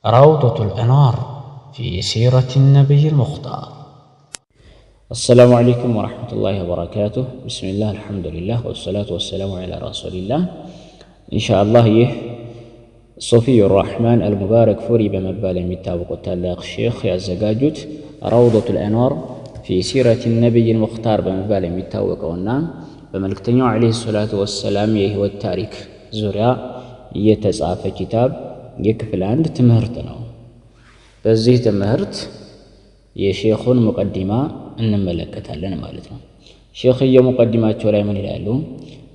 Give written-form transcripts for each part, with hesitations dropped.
روضة الأنوار في سيرة النبي المختار. السلام عليكم ورحمة الله وبركاته. بسم الله الحمد لله والصلاة والسلام على رسول الله. إن شاء الله صفي الرحمن المبارك فوري بمبال المتابق التلاق الشيخ يزجاجت روضة الأنوار في سيرة النبي المختار بمبال المتابق والنام بملكتنيو عليه الصلاة والسلام يهو التاريخ زرع يتسعف كتاب يكفل عند تمهرتنا بزيه تمهرت የሼኹን ሙቀዲማ እንመለከታለን ማለት ነው። ሼኽየው ሙቀዲማቸው ላይ ምን ይላሉ?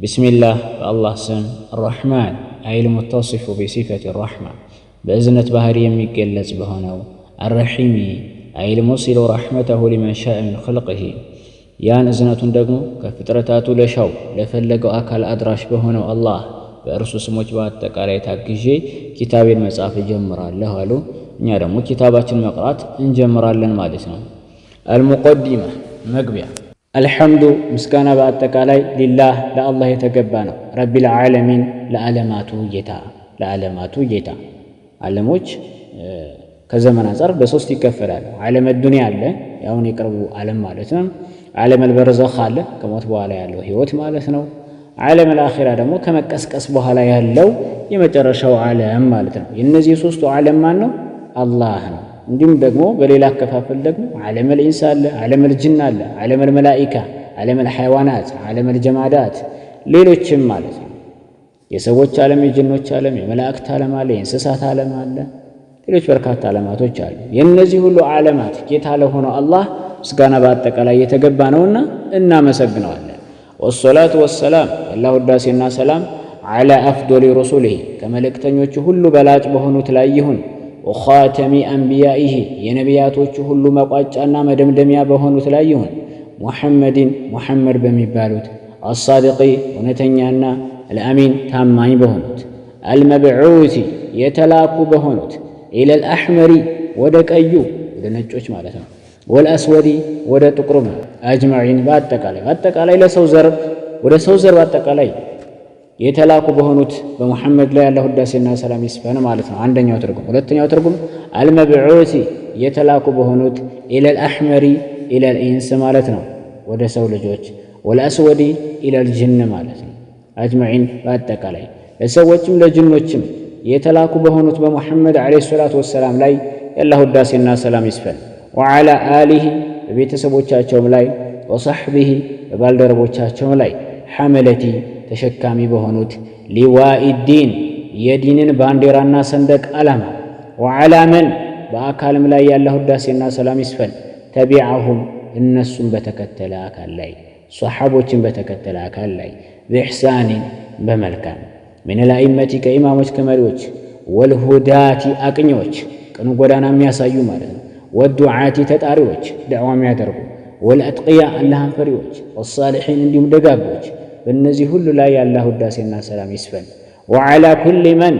ቢስሚላህ በአላህ ስም الرحمن አይል ሙተሲፉ بصفة الرحمن በእዝነት ባህሪ የሚገለጽ በሆነው الرحيم አይል ሙሲሉ رحمته لمن شاء من خلقه ያን እዝነቱን ደግሞ ከፍጥረታቱ ለሻው ለፈለገው አካል አድራሽ በሆነው አላህ በእርሱ ስሞች በአጠቃላይ ታግዤ ኪታቤን መጻፍ ጀምራለሁ አሉ። እኛ ደግሞ ኪታባችን መቅራት እንጀምራለን ማለት ነው። አልሙቀዲማ መግቢያ። አልሐምዱ ምስጋና በአጠቃላይ ሊላህ ለአላህ የተገባ ነው። ረቢል ዓለሚን ለዓለማቱ ጌታ። ዓለሞች ከዘመን አንፃር በሶስት ይከፈላሉ። ዓለም ዱንያ አለ፣ ያውን የቅርቡ ዓለም ማለት ነው። ዓለም አልበርዘኽ አለ፣ ከሞት በኋላ ያለው ህይወት ማለት ነው። ዓለም አልአኺራ ደግሞ ከመቀስቀስ በኋላ ያለው የመጨረሻው ዓለም ማለት ነው። የነዚህ ሶስቱ ዓለም ማን ነው? አላህ ነው። እንዲሁም ደግሞ በሌላ አከፋፈል ደግሞ ዓለም አልኢንስ አለ፣ ዓለም አልጅን አለ፣ ዓለም አልመላኢካ፣ ዓለም አልሐይዋናት፣ ዓለም አልጀማዳት ሌሎችም ማለት ነው። የሰዎች ዓለም፣ የጅኖች ዓለም፣ የመላእክት ዓለም አለ፣ የእንስሳት ዓለም አለ፣ ሌሎች በርካታ ዓለማቶች አሉ። የነዚህ ሁሉ ዓለማት ጌታ ለሆነው አላህ ምስጋና በአጠቃላይ የተገባ ነውና እናመሰግነዋለን። ወሰላቱ ወሰላም አላህ ውዳሴና ሰላም ዓላ አፍዶሊ ሩሱሊሂ ከመልእክተኞቹ ሁሉ በላጭ በሆኑት ላይ ይሁን። ወኻተሚ አንቢያኢሂ የነቢያቶቹ ሁሉ መቋጫና መደምደሚያ በሆኑት ላይ ይሁን። ሙሐመድ በሚባሉት አሳዲቂ እውነተኛና አልአሚን ታማኝ በሆኑት አልመብዑቲ የተላኩ በሆኑት ኢለል አሕመሪ ወደ ቀዩ ወደ ነጮች ማለት ነው ወልአስወዲ ወደ ጥቁሩም አጅማዒን በአጠቃላይ ለሰው ዘር ወደ ሰው ዘር በአጠቃላይ የተላኩ በሆኑት በሙሐመድ ላይ ያለው ውዳሴና ሰላም ይስፈን ማለት ነው። አንደኛው ትርጉም። ሁለተኛው ትርጉም አልመብዑቲ የተላኩ በሆኑት ኢለል አሕመሪ ኢለል ኢንስ ማለት ነው ወደ ሰው ልጆች፣ ወልአስወዲ ኢለል ጅን ማለት ነው አጅማዒን በአጠቃላይ ለሰዎችም ለጅኖችም የተላኩ በሆኑት በሙሐመድ ዓለይሂ ሰላቱ ወሰላም ላይ ያለው ውዳሴና ሰላም ይስፈን። ወዓላ አሊሂ በቤተሰቦቻቸውም ላይ ወሰሕቢሂ በባልደረቦቻቸውም ላይ ሐመለቲ ተሸካሚ በሆኑት ሊዋኢ ዲን የዲንን ባንዲራና ሰንደቅ ዓላማ ወዓላ መን በአካልም ላይ ያለ ውዳሴና ሰላም ይስፈን ተቢዐሁም እነሱም በተከተለ አካል ላይ ሰሓቦችን በተከተለ አካል ላይ ብኢሕሳኒን በመልካም ሚነል አኢመቲ ከኢማሞች ከመሪዎች ወልሁዳቲ አቅኞች ቅኑ ጎዳና የሚያሳዩ ማለት ነው ወዱዓቲ ተጣሪዎች ዳዕዋ የሚያደርጉ ወልአትቅያ አላህን ፈሪዎች ወሳሊሒን እንዲሁም ደጋጎች በእነዚህ ሁሉ ላይ የአላህ ውዳሴና ሰላም ይስፈን። ወዓላ ኩሊ መን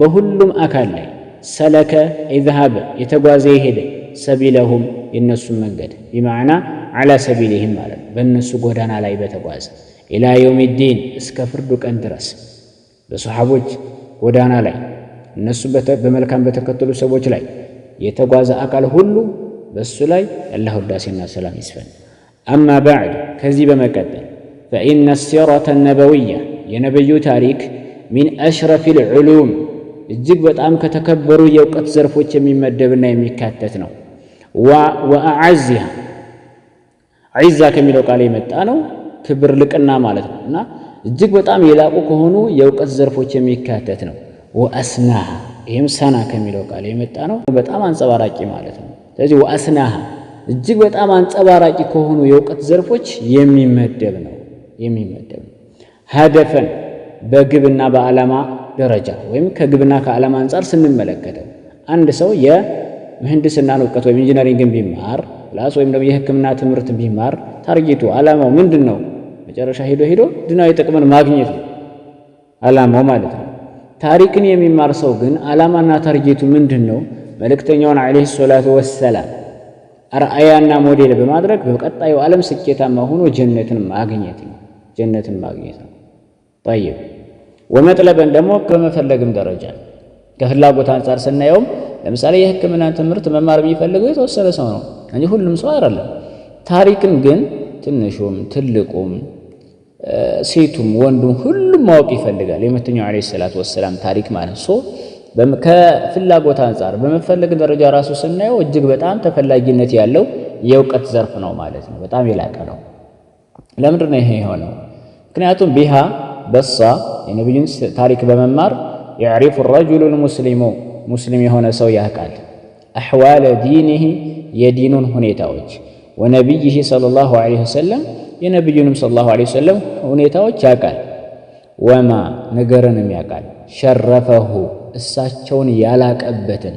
በሁሉም አካል ላይ ሰለከ ኢዝሃበ የተጓዘ የሄደ ሰቢለሁም የእነሱም መንገድ ቢማዕና ዓላ ሰቢልህም ማለት በእነሱ ጎዳና ላይ በተጓዘ ኢላ የውም ዲን እስከ ፍርዱ ቀን ድረስ በሰሓቦች ጎዳና ላይ እነሱ በመልካም በተከተሉ ሰዎች ላይ የተጓዘ አካል ሁሉ በሱ ላይ የአላህ ውዳሴና ሰላም ይስፈን። አማ ባዕድ ከዚህ በመቀጠል ፈኢነ ሲረተ ነበዊያ የነብዩ ታሪክ ሚን አሽረፊል ዑሉም እጅግ በጣም ከተከበሩ የእውቀት ዘርፎች የሚመደብና የሚካተት ነው። ወአዓዚሃ ዒዛ ከሚለው ቃል የመጣ ነው፣ ክብር ልቅና ማለት ነው እና እጅግ በጣም የላቁ ከሆኑ የእውቀት ዘርፎች የሚካተት ነው። ወአስናሃ ይህም ሰና ከሚለው ቃል የመጣ ነው፣ በጣም አንጸባራቂ ማለት ነው። ስለዚህ ወአስናሃ እጅግ በጣም አንጸባራቂ ከሆኑ የእውቀት ዘርፎች የሚመደብ ነው። ሀደፈን በግብና በዓላማ ደረጃ ወይም ከግብና ከዓላማ አንጻር ስንመለከተው አንድ ሰው የምህንድስናን እውቀት ወይም ኢንጂነሪንግን ቢማር ፕላስ ወይም ደግሞ የሕክምና ትምህርት ቢማር ታርጌቱ ዓላማው ምንድን ነው? መጨረሻ ሄዶ ድናዊ ጥቅምን ማግኘት ነው ዓላማው ማለት ነው። ታሪክን የሚማር ሰው ግን ዓላማና ታርጌቱ ምንድን ነው? መልእክተኛውን ዓለይሂ ሰላቱ ወሰላም አርአያና ሞዴል በማድረግ በቀጣዩ ዓለም ስኬታማ ሆኖ ጀነትን ማግኘት ነው። ጠይብ ወመጥለበን ደግሞ በመፈለግም ደረጃ ከፍላጎት አንጻር ስናየውም ለምሳሌ የሕክምና ትምህርት መማር የሚፈልገው የተወሰነ ሰው ነው እንጂ ሁሉም ሰው አይደለም። ታሪክን ግን ትንሹም ትልቁም ሴቱም ወንዱም ሁሉም ማወቅ ይፈልጋል። የመተኛው ዓለይሂ ሰላቱ ወሰላም ታሪክ ማለት ነው። ከፍላጎት አንጻር በመፈለግ ደረጃ ራሱ ስናየው እጅግ በጣም ተፈላጊነት ያለው የእውቀት ዘርፍ ነው ማለት ነው። በጣም የላቀ ነው። ለምንድን ነው ይሄ የሆነው? ምክንያቱም ቢሃ በሷ የነቢዩን ታሪክ በመማር يعرف الرجل المسلم ሙስሊም የሆነ ሰው ያውቃል أحوال دينه የዲኑን ሁኔታዎች ወነቢይህ ሰለላሁ ዐለይሂ ወሰለም የነቢዩንም ሰለላሁ ዐለይሂ ወሰለም ሁኔታዎች ያውቃል። ወማ ነገርንም ያውቃል ሸረፈሁ እሳቸውን ያላቀበትን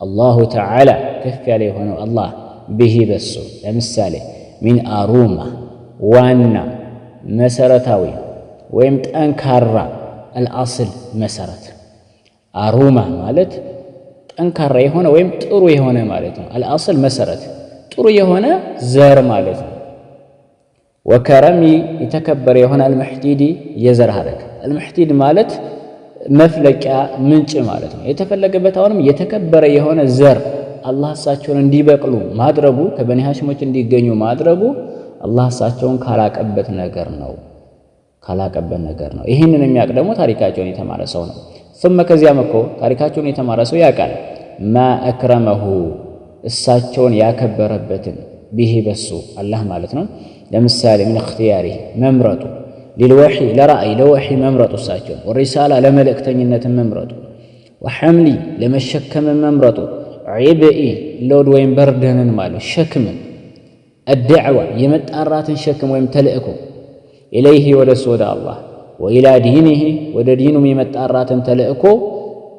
አላሁ ተዓላ ከፍ ያለ የሆነው አላህ ብሂ በሱ ለምሳሌ ሚን አሩማ ዋና መሰረታዊ ወይም ጠንካራ አልአስል መሰረት አሩማ ማለት ጠንካራ የሆነ ወይም ጥሩ የሆነ ማለት ነው። አልአስል መሰረት ጥሩ የሆነ ዘር ማለት ነው። ወከረሚ የተከበረ የሆነ አልመሕዲዲ የዘር ሐረግ አልመሕዲድ ማለት መፍለቂያ ምንጭ ማለት ነው። የተፈለገበት አሁንም የተከበረ የሆነ ዘር አላህ እሳቸውን እንዲበቅሉ ማድረጉ ከበኒ ሃሽሞች እንዲገኙ ማድረጉ አላህ እሳቸውን ካላቀበት ነገር ነው። ይህንን የሚያውቅ ደግሞ ታሪካቸውን የተማረ ሰው ነው። ثم ከዚያም እኮ ታሪካቸውን የተማረ ሰው ያውቃል ማ አክረመሁ እሳቸውን ያከበረበትን ቢሂ በሱ አላህ ማለት ነው። ለምሳሌ ምን እክትያሪ መምረጡ ሊልወሒ ለራእይ ለወሒ መምረጡ እሳቸውን ወሪሳላ ለመልእክተኝነት መምረጡ ወሐምሊ ለመሸከም መምረጡ ዒብኢ ሎድ ወይም በርደንን ማለት ሸክምን አድዕዋ የመጣራትን ሸክም ወይም ተልእኮ ኢለይሂ ወደሱ ወደ አላህ ወኢላ ዲኒሂ ወደ ዲኑም የመጣራትን ተልእኮ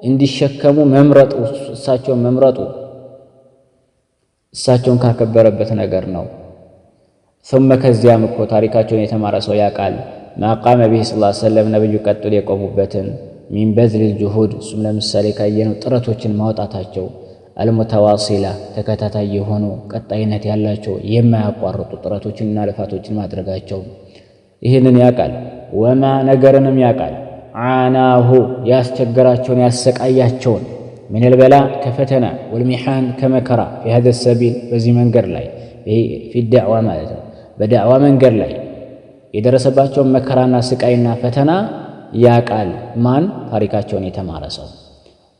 እንዲሸከሙ መምረጡ እሳቸውን መምረጡ እሳቸውን ካከበረበት ነገር ነው። ثم ከዚያም እኮ ታሪካቸውን የተማረ ሰው ያውቃል ማቃመ ቢሂ ሰለላሁ ዐለይሂ ወሰለም ነብዩ ቀጥሎ የቆሙበትን ሚን በዝሊል ጁሁድ እሱም ለምሳሌ ካየነው ጥረቶችን ማውጣታቸው አልሙተዋሲላ ተከታታይ የሆኑ ቀጣይነት ያላቸው የማያቋርጡ ጥረቶችንና ልፋቶችን ማድረጋቸው ይህንን ያውቃል። ወማ ነገርንም ያውቃል ዓናሁ ያስቸገራቸውን ያሰቃያቸውን ሚነል በላ ከፈተና ወልሚሓን ከመከራ ፊ ሃዛ ሰቢል በዚህ መንገድ ላይ ፊ ዳዕዋ ማለት ነው። በዳዕዋ መንገድ ላይ የደረሰባቸውን መከራና ስቃይና ፈተና ያውቃል። ማን? ታሪካቸውን የተማረ ሰው።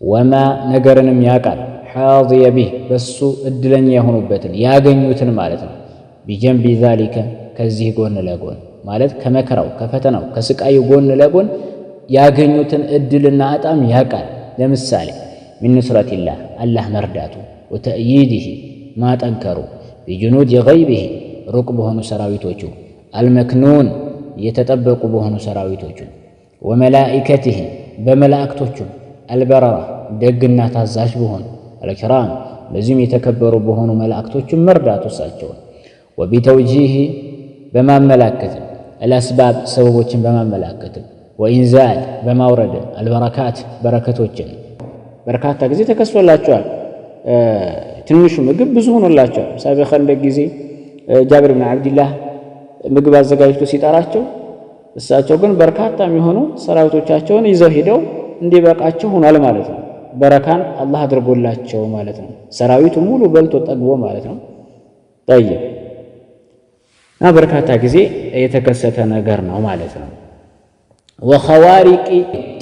ወማ ነገርንም ያውቃል ሓዚየ ቢህ በሱ እድለኛ የሆኑበትን ያገኙትን ማለት ነው። ቢጀንቢ ዛሊከ ከዚህ ጎን ለጎን ማለት ከመከራው ከፈተናው ከስቃዩ ጎን ለጎን ያገኙትን እድልና አጣም ያውቃል። ለምሳሌ ሚን ኑስረቲላህ አላህ መርዳቱ ወተእይዲህ ማጠንከሩ ቢጁኑድ ገይቢህ ሩቅ በሆኑ ሰራዊቶቹ አልመክኑን የተጠበቁ በሆኑ ሰራዊቶቹ ወመላኢከቲህ በመላእክቶቹ አልበረራ ደግና ታዛዥ በሆኑ አልኪራም በዚህም የተከበሩ በሆኑ መላእክቶቹ መርዳቱ እሳቸውን ወቢተውጂህ በማመላከት አልአስባብ ሰበቦችን በማመላከት ወኢንዛል በማውረድ አልበረካት በረከቶችን በርካታ ጊዜ ተከስቶላቸዋል። ትንሹ ምግብ ብዙ ሆኖላቸዋል። ምሳሌ በኸንደቅ ጊዜ ጃብር ብን ዓብድላህ ምግብ አዘጋጅቶ ሲጠራቸው እሳቸው ግን በርካታ የሚሆኑ ሰራዊቶቻቸውን ይዘው ሄደው እንዲበቃቸው ሆኗል ማለት ነው። በረካን አላህ አድርጎላቸው ማለት ነው። ሰራዊቱ ሙሉ በልቶ ጠግቦ ማለት ነው። ጠይብ እና በርካታ ጊዜ የተከሰተ ነገር ነው ማለት ነው። ወኸዋሪቂ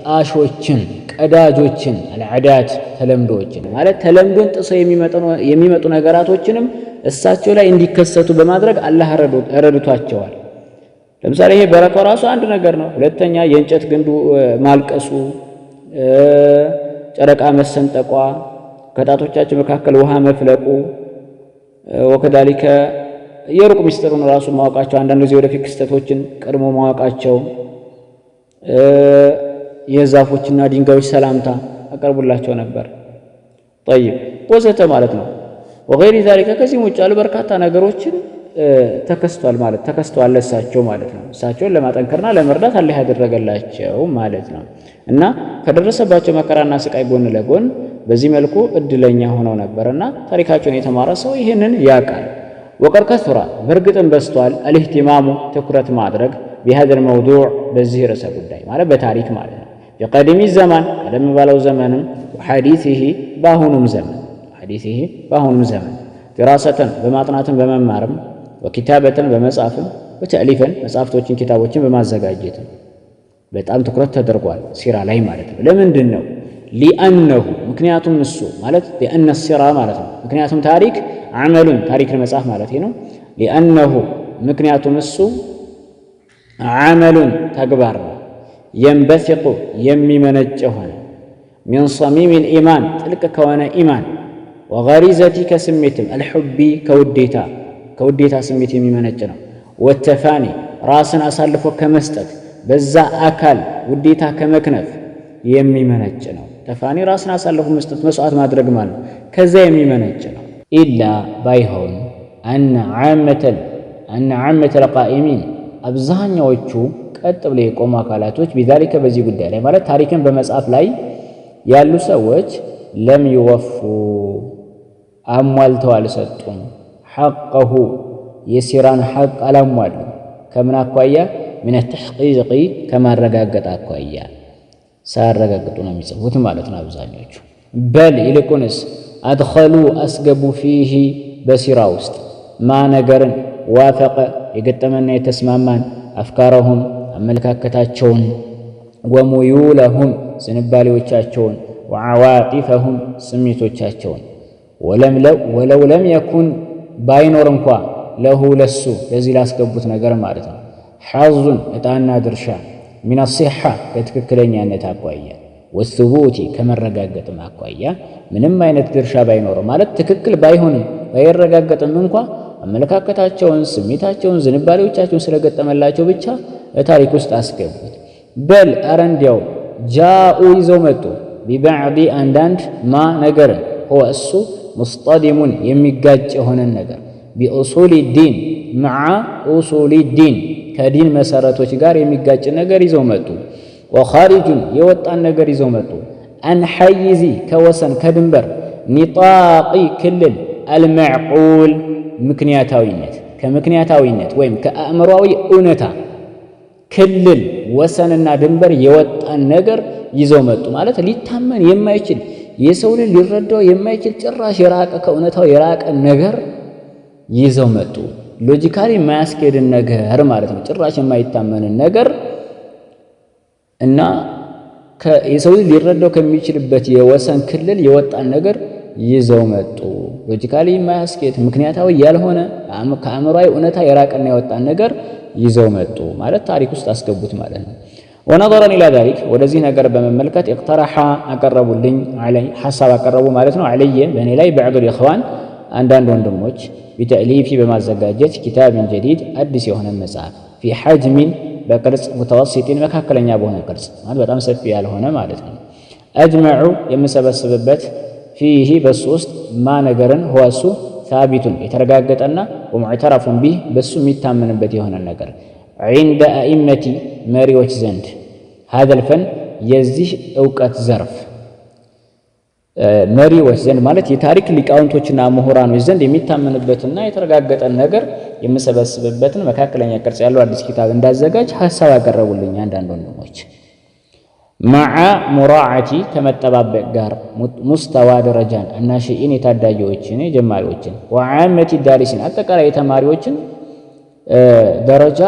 ጣሾችን ቀዳጆችን አልዓዳት ተለምዶችን ማለት ተለምዶን ጥሰው የሚመጡ ነገራቶችንም እሳቸው ላይ እንዲከሰቱ በማድረግ አላህ ረድቷቸዋል። ለምሳሌ ይሄ በረካ ራሱ አንድ ነገር ነው። ሁለተኛ የእንጨት ግንዱ ማልቀሱ፣ ጨረቃ መሰንጠቋ፣ ከጣቶቻቸው መካከል ውሃ መፍለቁ ወከዳሊከ የሩቅ ምስጢሩን ራሱ ማወቃቸው አንዳንድ ጊዜ ወደፊት ክስተቶችን ቀድሞ ማወቃቸው የዛፎችና ድንጋዮች ሰላምታ አቀርቡላቸው ነበር። ጠይብ ወዘተ ማለት ነው። ወገይሪ ዛሊከ ከዚህም ውጭ ያሉ በርካታ ነገሮችን ተከስቷል ለእሳቸው ማለት ነው። እሳቸውን ለማጠንከርና ለመርዳት አላህ ያደረገላቸው ማለት ነው። እና ከደረሰባቸው መከራና ስቃይ ጎን ለጎን በዚህ መልኩ እድለኛ ሆነው ነበርና ታሪካቸውን የተማረ ሰው ይህንን ያውቃል። ወቀድ ከሱራ በእርግጥም በስቷል አልኢህቲማሙ ትኩረት ማድረግ ቢሃዘል መውዱዕ በዚህ ርዕሰ ጉዳይ ማለት በታሪክ ማለት ነው። የቀድሚ ዘማን ቀደም ባለው ዘመንም ወሐዲሲሂ በአሁኑም ዘመን ድራሰተን በማጥናትን በመማርም ወኪታበተን በመጻፍም ወተእሊፈን መጽሐፍቶችን ኪታቦችን በማዘጋጀትም በጣም ትኩረት ተደርጓል ሲራ ላይ ማለት ነው። ለምንድን ነው? ሊአነሁ ምክንያቱም እሱ ማለት ሊአነ ሲራ ማለት ነው። ምክንያቱም ታሪክ አመሉን ታሪክን መጽሐፍ ማለት ነው። ሊአነሁ ምክንያቱም እሱ አመሉን ተግባር ነው። የንበሲቁ የሚመነጭ ሆነ ሚን ሰሚም ልኢማን ጥልቅ ከሆነ ኢማን ወገሪዘቲ ከስሜትም አልሑቢ ከውዴታ ስሜት የሚመነጭ ነው። ወተፋኒ ራስን አሳልፎ ከመስጠት በዛ አካል ውዴታ ከመክነፍ የሚመነጭ ነው። ተፋኒ ራስን አሳልፎ መስጠት መስዋዕት ማድረግ ማለት ከዛ የሚመነጭ ነው። ኢላ ባይሆን አነ ዓመተል ቃኢሚን አብዛኛዎቹ ቀጥ ብለው የቆሙ አካላቶች ቢዛሊከ በዚህ ጉዳይ ላይ ማለት ታሪክን በመጽሐፍ ላይ ያሉ ሰዎች ለም ይወፉ አሟልተው አልሰጡም። ሐቀሁ የሲራን ሐቅ አላሟሉ። ከምን አኳያ? ምን ተሕቂቅ ከማረጋገጥ አኳያ ሳያረጋግጡ ነው የሚጽፉት ማለት ነው አብዛኞቹ። በል ይልቁንስ አድኸሉ አስገቡ ፊሂ በሲራ ውስጥ ማ ነገርን ዋፈቀ የገጠመና የተስማማን አፍካረሁም አመለካከታቸውን ወሙዩለሁም ዝንባሌዎቻቸውን ወዓዋጢፈሁም ስሜቶቻቸውን ወለው ለም የኩን ባይኖር እንኳ ለሁ ለሱ ለዚህ ላስገቡት ነገር ማለት ነው ሐዙን ዕጣና ድርሻ ሚን ሲሓ ከትክክለኛነት አኳያ ወሱቡቲ ከመረጋገጥም አኳያ ምንም አይነት ድርሻ ባይኖረው ማለት ትክክል ባይሆንም ባይረጋገጥም እንኳ አመለካከታቸውን ስሜታቸውን ዝንባሌዎቻቸውን ስለገጠመላቸው ብቻ ታሪክ ውስጥ አስገቡት። በል አረ እንዲያው ጃኡ ይዘው መጡ ቢባዕዲ አንዳንድ ማ ነገርን ሆ እሱ ሙስጠዲሙን የሚጋጭ የሆነን ነገር ቢኡሱሊ ዲን መዓ ኡሱሊ ዲን ከዲን መሰረቶች ጋር የሚጋጭ ነገር ይዘው መጡ። ወኻሪጁን የወጣን ነገር ይዘው መጡ። አንሐይዚ ከወሰን ከድንበር ኒጣቂ ክልል አልመዕቁል ምክንያታዊነት ከምክንያታዊነት ወይም ከአእምሯዊ እውነታ ክልል ወሰንና ድንበር የወጣን ነገር ይዘው መጡ። ማለት ሊታመን የማይችል የሰው ልጅ ሊረዳው የማይችል ጭራሽ የራቀ ከእውነታው የራቀ ነገር ይዘው መጡ። ሎጂካሊ የማያስኬድን ነገር ማለት ነው። ጭራሽ የማይታመንን ነገር እና የሰው ልጅ ሊረዳው ከሚችልበት የወሰን ክልል የወጣን ነገር ይዘው መጡ። ሎጂካሊ የማያስኬድ ምክንያታዊ ያልሆነ ከአእምሯዊ እውነታ የራቀና የወጣን ነገር ይዘው መጡ ማለት ታሪክ ውስጥ አስገቡት ማለት ነው። ወነظረን ኢላ ዛሊክ ወደዚህ ነገር በመመልከት እቅተረሐ አቀረቡልኝ አለይ ሐሳብ አቀረቡ ማለት ነው። አለየ በእኔ ላይ በዕዱል ኢኽዋን አንዳንድ ወንድሞች ቢተእሊፊ በማዘጋጀት ኪታብን ጀዲድ አዲስ የሆነ መጽሐፍ ፊ ሐጅሚን በቅርጽ ሙተወሲጢን መካከለኛ በሆነ ቅርጽ ማለት በጣም ሰፊ ያልሆነ ማለት ነው። አጅመዑ የምሰበስብበት ፊህ በሱ ውስጥ ማ ነገርን ሆዋሱ ሳቢቱን የተረጋገጠና ወሙዕተረፉን ቢህ በሱ የሚታመንበት የሆነ ነገር ዒንደ አኢመቲ መሪዎች ዘንድ ሀዘል ፈን የዚህ እውቀት ዘርፍ መሪዎች ዘንድ ማለት የታሪክ ሊቃውንቶችና ምሁራኖች ዘንድ የሚታመንበትና የተረጋገጠን ነገር የምሰበስብበትን መካከለኛ ቅርጽ ያለው አዲስ ኪታብ እንዳዘጋጅ ሐሳብ ያቀረቡልኝ አንዳንድ ወንድሞች መዓ ሙራዓቲ ከመጠባበቅ ጋር ሙስተዋ ደረጃን አናሺኢን የታዳጊዎችን የጀማሪዎችን ወዓመቲ ዳሪሲን አጠቃላይ የተማሪዎችን ደረጃ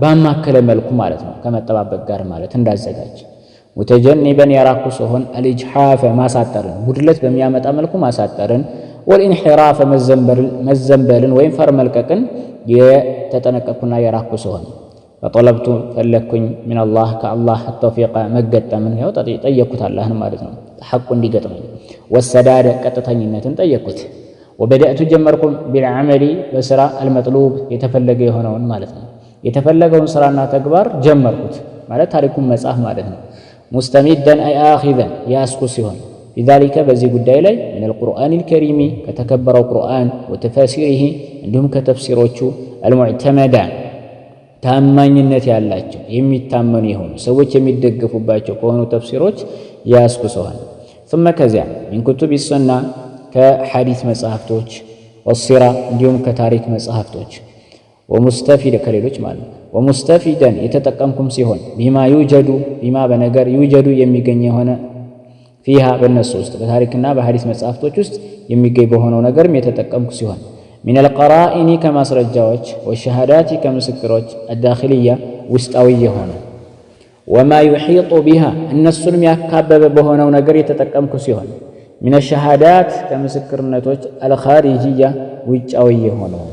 ባማከለ መልኩ ማለት ነው። ከመጠባበቅ ጋር ማለት እንዳዘጋጅ ሙተጀኒበን የራኩ ሲሆን አልኢጅሓፈ ማሳጠርን ጉድለት በሚያመጣ መልኩ ማሳጠርን ወልኢንሒራፈ መዘንበልን ወይም ፈር መልቀቅን የተጠነቀቅኩና የራኩ ሲሆን ፈጠለብቱ ፈለግኩኝ ሚነላህ ከአላህ ተውፊቀ መገጠምን ያው ጠየቅኩት አላህን ማለት ነው ሐቁ እንዲገጥመኝ ወሰዳደ ቀጥተኝነትን ጠየቅኩት ወበደእቱ ጀመርኩም ቢልዓመሊ በስራ አልመጥሉብ የተፈለገ የሆነውን ማለት ነው የተፈለገውን ስራና ተግባር ጀመርኩት ማለት ታሪኩን መጽሐፍ ማለት ነው ሙስተሚደን አይ አኺዘን ያስኩ ሲሆን ቢዛሊከ በዚህ ጉዳይ ላይ ምን አልቁርአን አልከሪሚ ከተከበረው ቁርአን ወተፋሲሪሂ እንዲሁም ከተፍሲሮቹ አልሙዕተመዳን ታማኝነት ያላቸው የሚታመኑ የሆኑ ሰዎች የሚደገፉባቸው ከሆኑ ተፍሲሮች ያስኩ ሲሆን ثم ከዚያ من كتب السنة ከሐዲስ መጽሐፍቶች ወሲራ እንዲሁም ከታሪክ መጽሐፍቶች ወሙስተፊድ ከሌሎች ማለት ወሙስተፊደን የተጠቀምኩም ሲሆን ቢማ ይውጀዱ ቢማ በነገር ይውጀዱ የሚገኝ የሆነ ፊሃ በእነሱ ውስጥ በታሪክና በሐዲስ መጽሐፍቶች ውስጥ የሚገኝ በሆነው ነገርም የተጠቀምኩ ሲሆን ሚነል ቀራኢኒ ከማስረጃዎች ወሸሃዳቲ ከምስክሮች አዳኺልያ ውስጣዊ የሆነ ወማ ዩሒጡ ቢሃ እነሱንም ያካበበ በሆነው ነገር የተጠቀምኩ ሲሆን ሚነ ሸሃዳት ከምስክርነቶች አልኻሪጅያ ውጫዊ የሆነው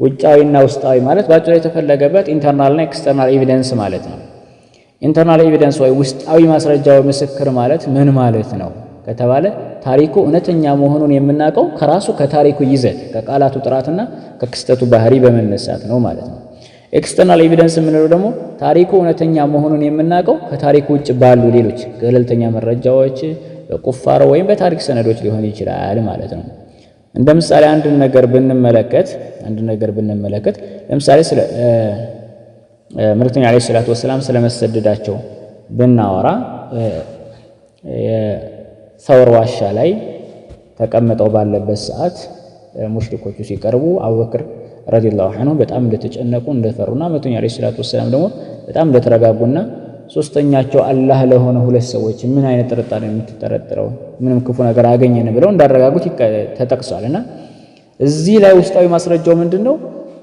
ውጫዊና ውስጣዊ ማለት ባጭሩ የተፈለገበት ኢንተርናልና ኤክስተርናል ኤቪደንስ ማለት ነው። ኢንተርናል ኤቪደንስ ወይ ውስጣዊ ማስረጃው ምስክር ማለት ምን ማለት ነው ከተባለ ታሪኩ እውነተኛ መሆኑን የምናውቀው ከራሱ ከታሪኩ ይዘት ከቃላቱ ጥራትና ከክስተቱ ባህሪ በመነሳት ነው ማለት ነው። ኤክስተርናል ኤቪደንስ የምንለው ደግሞ ታሪኩ እውነተኛ መሆኑን የምናውቀው ከታሪኩ ውጭ ባሉ ሌሎች ገለልተኛ መረጃዎች በቁፋሮ ወይም በታሪክ ሰነዶች ሊሆን ይችላል ማለት ነው። እንደ ምሳሌ አንድ ነገር ብንመለከት ለምሳሌ ስለ መልእክተኛው ዓለይሂ ሰላቱ ወሰላም ስለመሰደዳቸው ብናወራ የሰውር ዋሻ ላይ ተቀምጠው ባለበት ሰዓት ሙሽሪኮቹ ሲቀርቡ አቡበክር ረዲየላሁ ዐንሁ በጣም እንደተጨነቁ እንደፈሩና መልእክተኛው ዓለይሂ ሰላቱ ወሰላም ደግሞ በጣም እንደተረጋጉና ሶስተኛቸው አላህ ለሆነ ሁለት ሰዎች ምን አይነት ጥርጣሬ የምትጠረጥረው ምንም ክፉ ነገር አገኘን ብለው እንዳረጋጉት ተጠቅሷልና እዚህ ላይ ውስጣዊ ማስረጃው ምንድነው?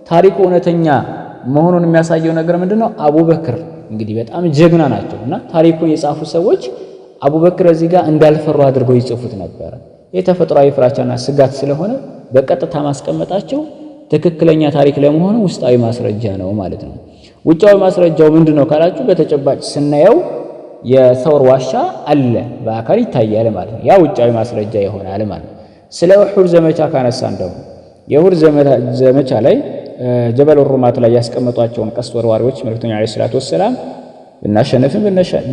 ታሪኩ እውነተኛ መሆኑን የሚያሳየው ነገር ምንድነው? አቡበክር እንግዲህ በጣም ጀግና ናቸውና ታሪኩን የጻፉ ሰዎች አቡበክር እዚህ ጋር እንዳልፈሩ አድርገው ይጽፉት ነበር። የተፈጥሯዊ ፍራቻና ስጋት ስለሆነ በቀጥታ ማስቀመጣቸው ትክክለኛ ታሪክ ለመሆኑ ውስጣዊ ማስረጃ ነው ማለት ነው። ውጫዊ ማስረጃው ምንድነው ካላችሁ በተጨባጭ ስናየው የሰውር ዋሻ አለ በአካል ይታያል ማለት ነው። ያ ውጫዊ ማስረጃ ይሆናል ማለት ነው። ስለ ኡሁድ ዘመቻ ካነሳን ደግሞ የኡሁድ ዘመቻ ላይ ጀበል ሩማት ላይ ያስቀመጧቸውን ቀስት ወርዋሪዎች መልእክተኛው ዓለይሂ ሰላቱ ወሰላም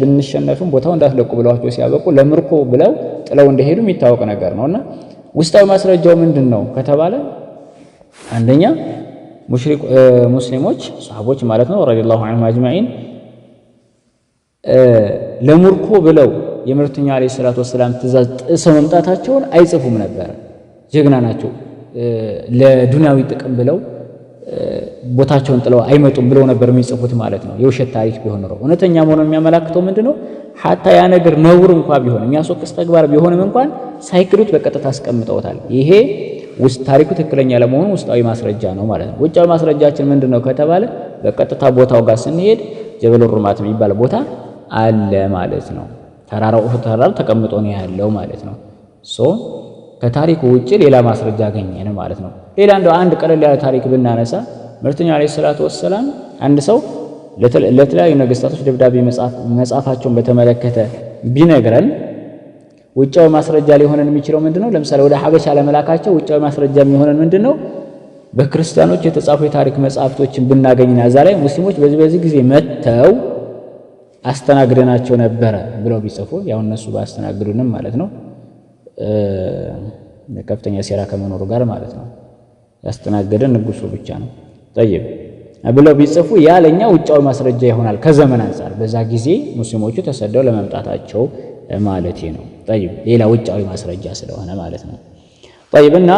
ብንሸነፍም ቦታው እንዳትለቁ ብለዋቸው ሲያበቁ ለምርኮ ብለው ጥለው እንደሄዱ የሚታወቅ ነገር ነውና ውስጣዊ ማስረጃው ምንድነው ከተባለ አንደኛ ሙስሊሞች ሷሃቦች ማለት ነው ረዲየላሁ ዐንሁም አጅማኢን ለምርኮ ብለው የመልእክተኛው ዓለይሂ ሰላቱ ወሰላም ትእዛዝ ጥሰው መምጣታቸውን አይጽፉም ነበር። ጀግና ናቸው። ለዱንያዊ ጥቅም ብለው ቦታቸውን ጥለው አይመጡም ብለው ነበር የሚጽፉት ማለት ነው። የውሸት ታሪክ ቢሆን ነው። እውነተኛ መሆኑን የሚያመላክተው ምንድነው? ሐታ ያ ነገር ነውር እንኳን ቢሆን የሚያስወቅስ ተግባር ቢሆንም እንኳን ሳይክዱት በቀጥታ አስቀምጠውታል። ይሄ ውስጥ ታሪኩ ትክክለኛ ለመሆኑ ውስጣዊ ማስረጃ ነው ማለት ነው። ውጫዊ ማስረጃችን ምንድነው ከተባለ በቀጥታ ቦታው ጋር ስንሄድ ጀበል ሩማት የሚባል ቦታ አለ ማለት ነው። ተራራው ተራራው ተቀምጦ ነው ያለው ማለት ነው። ከታሪኩ ውጪ ሌላ ማስረጃ አገኘን ማለት ነው። ሌላ እንደው አንድ ቀለል ያለ ታሪክ ብናነሳ መልእክተኛው ዓለይሂ ሰላቱ ወሰላም አንድ ሰው ለተለያዩ ነገስታቶች ደብዳቤ መጻፋቸውን በተመለከተ ቢነግረን ውጫዊ ማስረጃ ሊሆነን የሚችለው ምንድነው? ለምሳሌ ወደ ሐበሻ ለመላካቸው ውጫዊ ማስረጃ የሚሆነን ምንድነው? በክርስቲያኖች የተጻፉ የታሪክ መጽሐፍቶችን ብናገኝና እዛ ላይ ሙስሊሞች በዚህ ጊዜ መተው አስተናግደናቸው ነበረ ብለው ቢጽፉ ያው እነሱ ባስተናግዱንም ማለት ነው ከፍተኛ ሴራ ከመኖሩ ጋር ማለት ነው ያስተናገደን ንጉሱ ብቻ ነው ጠይብ ብለው ቢጽፉ ያለኛ ውጫዊ ማስረጃ ይሆናል ከዘመን አንፃር በዛ ጊዜ ሙስሊሞቹ ተሰደው ለመምጣታቸው ማለት ነው። ጠይብ ሌላ ውጫዊ ማስረጃ ስለሆነ ማለት ነው። ጠይብና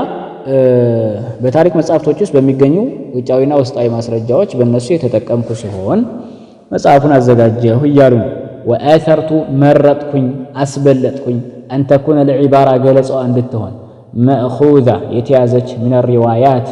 በታሪክ መጽሐፍቶች ውስጥ በሚገኙ ውጫዊና ውስጣዊ ማስረጃዎች በእነሱ የተጠቀምኩ ሲሆን መጽሐፉን አዘጋጀሁ እያሉ ነው። ወአሰርቱ መረጥኩኝ አስበለጥኩኝ አንተኩነ ለዒባራ ገለጻዋ እንድትሆን መእኹዛ የተያዘች ሚነ ሪዋያት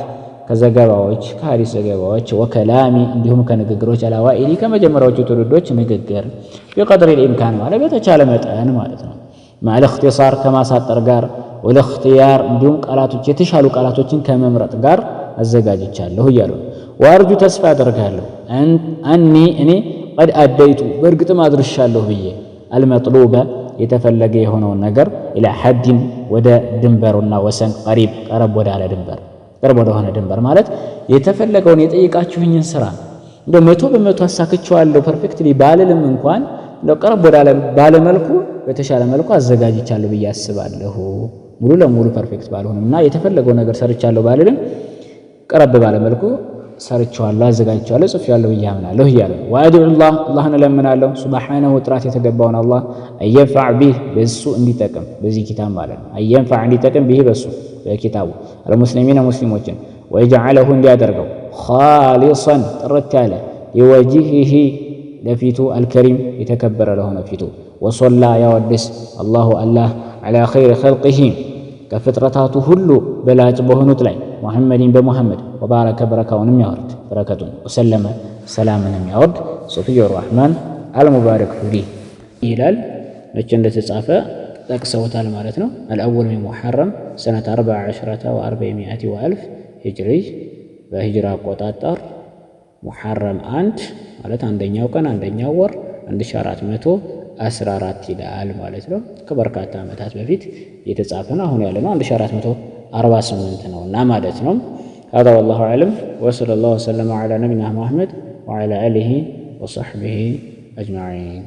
ከዘገባዎች ከሐዲስ ዘገባዎች ወከላሚ እንዲሁም ከንግግሮች አላዋኢሊ ከመጀመሪያዎቹ ትውልዶች ንግግር ቢቀድሪ الامካን ማለት በተቻለ መጠን ማለት ነው። ማለ اختصار ከማሳጠር ጋር ወለእክትያር እንዲሁም ቃላቶች የተሻሉ ቃላቶችን ከመምረጥ ጋር አዘጋጅቻለሁ እያሉ ወአርጁ ተስፋ አደርጋለሁ እኔ ቀድ አደይቱ በእርግጥም አድርሻለሁ ብዬ አልመጥሉበ የተፈለገ የሆነውን ነገር ኢላ ሐዲን ወደ ድንበሩና ወሰን ቀሪብ ቀረብ ወዳለ ድንበር ቅርብ ወደሆነ ድንበር ማለት የተፈለገውን የጠየቃችሁኝን ስራ እንደ 100% አሳክቼዋለሁ ፐርፌክትሊ ባልልም እንኳን እንደ ቀረብ ወዳለ ባለ መልኩ በተሻለ መልኩ አዘጋጅቻለሁ ብዬ አስባለሁ። ሙሉ ለሙሉ ፐርፌክት ባልሆንምና የተፈለገው ነገር ሰርቻለሁ ባልልም ቀረብ ባለ መልኩ ሰርቻለሁ አዘጋጅቻለሁ ጽፌያለሁ ብዬ አምናለሁ እያለ ወአድዑ አላህን እለምናለሁ ሱብሓነሁ ጥራት የተገባውን አላህ አየንፈዕ ቢህ በሱ እንዲጠቅም በዚህ ኪታብ ማለት ነው። አየንፈዕ እንዲጠቅም ቢህ በሱ በኪታቡ አልሙስሊሚን ሙስሊሞችን ወይጀዐለሁ እንዲያደርገው ኻሊሰን ጥርት ያለ ሊወጅሂሂ ለፊቱ አልከሪም የተከበረ ለሆነ ፊቱ ወሶላ ያወድስ አላሁ አላህ ዐላ ኸይሪ ኸልቂሂ ከፍጥረታቱ ሁሉ በላጭ በሆኑት ላይ ሙሐመድን በሙሐመድ ወባረከ በረካውንም ያወርድ በረከቱን ወሰለመ ሰላምንም ያወርድ ሶፊዩ ራሕማን አልሙባረክ ፉሪ ይላል። መቼ እንደተጻፈ ጠቅሰውታል ማለት ነው። አልአወል ሚን ሙሐረም ሰነተ 14 ወ400 ወአልፍ ሂጅሪ በሂጅራ አቆጣጠር ሙሐረም 1 ማለት አንደኛው ቀን አንደኛው ወር 1414 ይላል ማለት ነው። ከበርካታ ዓመታት በፊት የተጻፈ ነው። አሁን ያለነው 1448 ነውና ማለት ነው። هذا والله أعلم وصلى الله وسلم على نبينا محمد وعلى آله وصحبه أجمعين.